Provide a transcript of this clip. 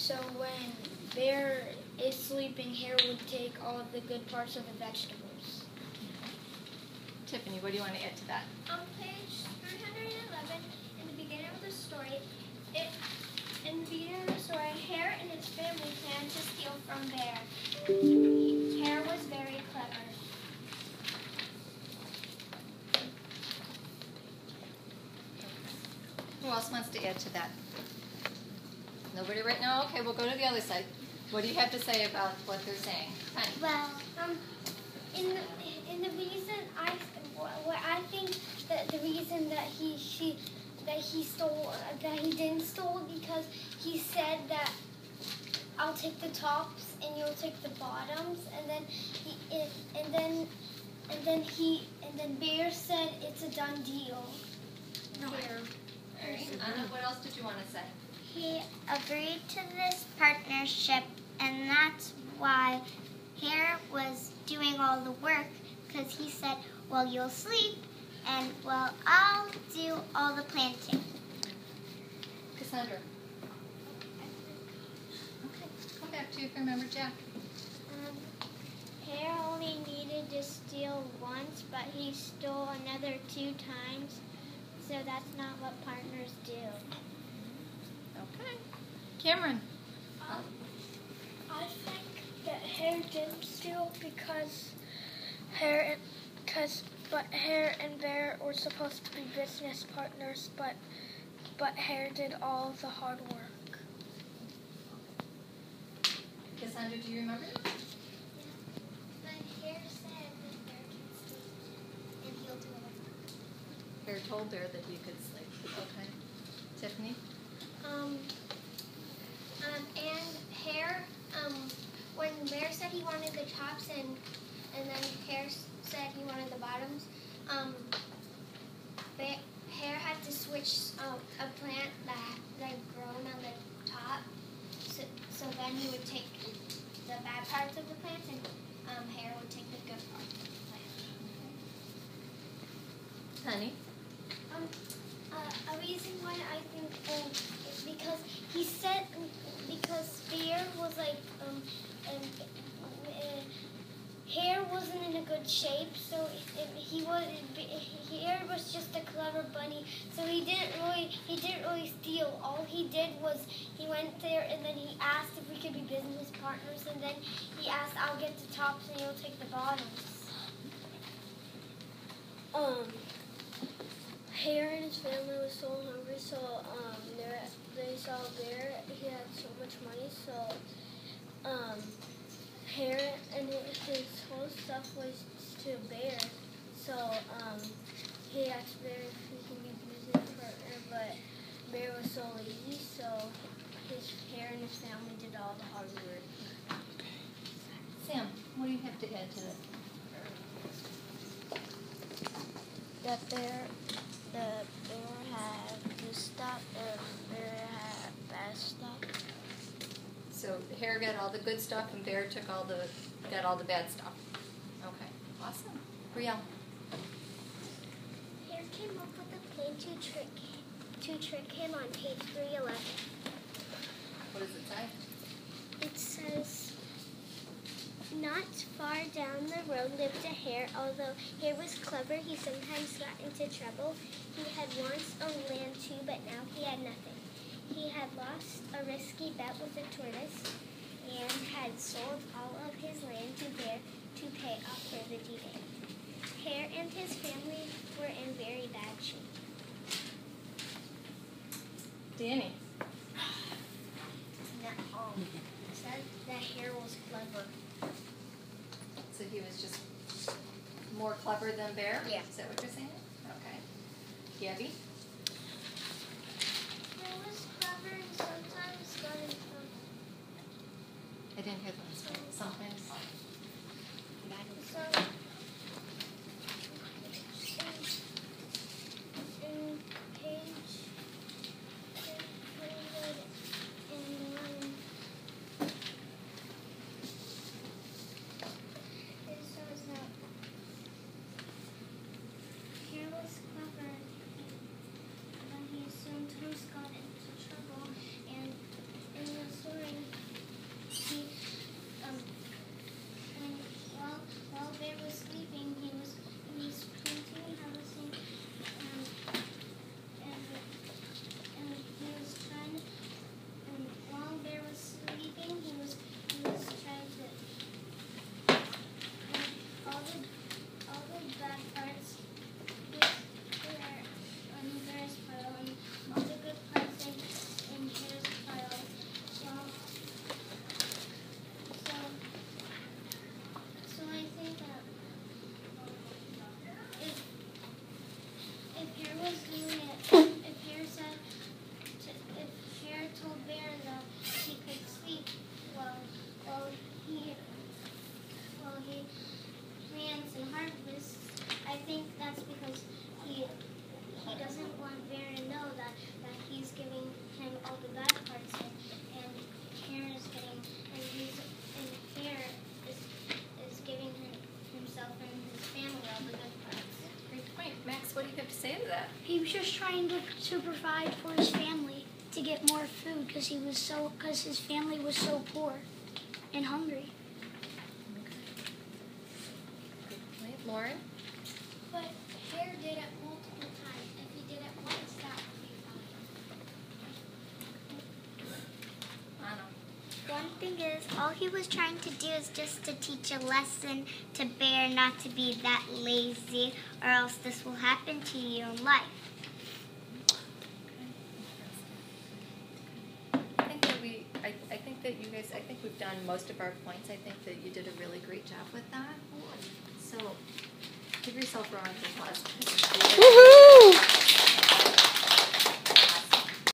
So when Bear is sleeping, Hare would take all of the good parts of the vegetables. Tiffany, what do you want to add to that? On page 311, in the beginning of the story, Hare and his family planned to steal from Bear. Hare was very clever. Who else wants to add to that? Nobody right now? Okay, we'll go to the other side. What do you have to say about what they're saying? Honey. Well, in the reason I think that the reason that he didn't steal because he said that I'll take the tops and you'll take the bottoms, and then Bear said it's a done deal. No. Anna, what else did you want to say? He agreed to this partnership, and that's why Hare was doing all the work, because he said, well, you'll sleep, and, well, I'll do all the planting. Cassandra. Okay, come back to you if you remember Jack. Hare only needed to steal once, but he stole another 2 times, so that's not what partners do. Okay. Cameron. I think that Hare didn't steal because Hare and Bear were supposed to be business partners, but Hare did all the hard work. Cassandra, do you remember? But Hare said that Bear can sleep, and he'll do it. Hare told Bear that he could sleep. Okay. Tiffany? And Hare, when Bear said he wanted the tops and then Hare said he wanted the bottoms, Hare had to switch a plant that had grown on the top, so then he would take the bad parts of the plant and Hare would take the good parts of the plant. Honey? A reason why I think is because he said because Bear was like Hare wasn't in a good shape, so Hare was just a clever bunny, so he didn't really steal. All he did was he went there and then he asked if we could be business partners, and then he asked, I'll get the tops and you'll take the bottoms. Hare and his family was so hungry, so they saw Bear. He had so much money, so Hare and his whole stuff was to Bear. So he asked Bear if he could be business partner, but Bear was so lazy, so Hare and his family did all the hard work. Sam, what do you have to add to that? The bear had good stuff and Bear had bad stuff. So Hare got all the good stuff and Bear got all the bad stuff. Okay, awesome. Brielle. Hare came up with a plan to trick him on page 311. What does it say? It says, not far down the road lived a hare. Although Hare was clever, he sometimes got into trouble. He had once owned land too, but now he had nothing. He had lost a risky bet with a tortoise and had sold all of his land to Bear to pay off for the deed. Hare and his family were in very bad shape. Danny. Said that Hare was clever. So he was just more clever than Bear? Yeah. Is that what you're saying? Okay. Gabby? Hare was clever and sometimes got in trouble. I didn't hear that. Sometimes. So, in page 311, it says that Hare was clever, but he sometimes got into trouble, and in the story, was just trying to provide for his family to get more food because his family was so poor and hungry. Good point. Lauren? But Hare did it multiple times. If he did it once, that would be fine. Anna? One thing is, all he was trying to do is just to teach a lesson to Bear not to be that lazy, or else this will happen to you in life. I think that you guys, I think we've done most of our points. I think that you did a really great job with that. So give yourself a round of applause. Woohoo!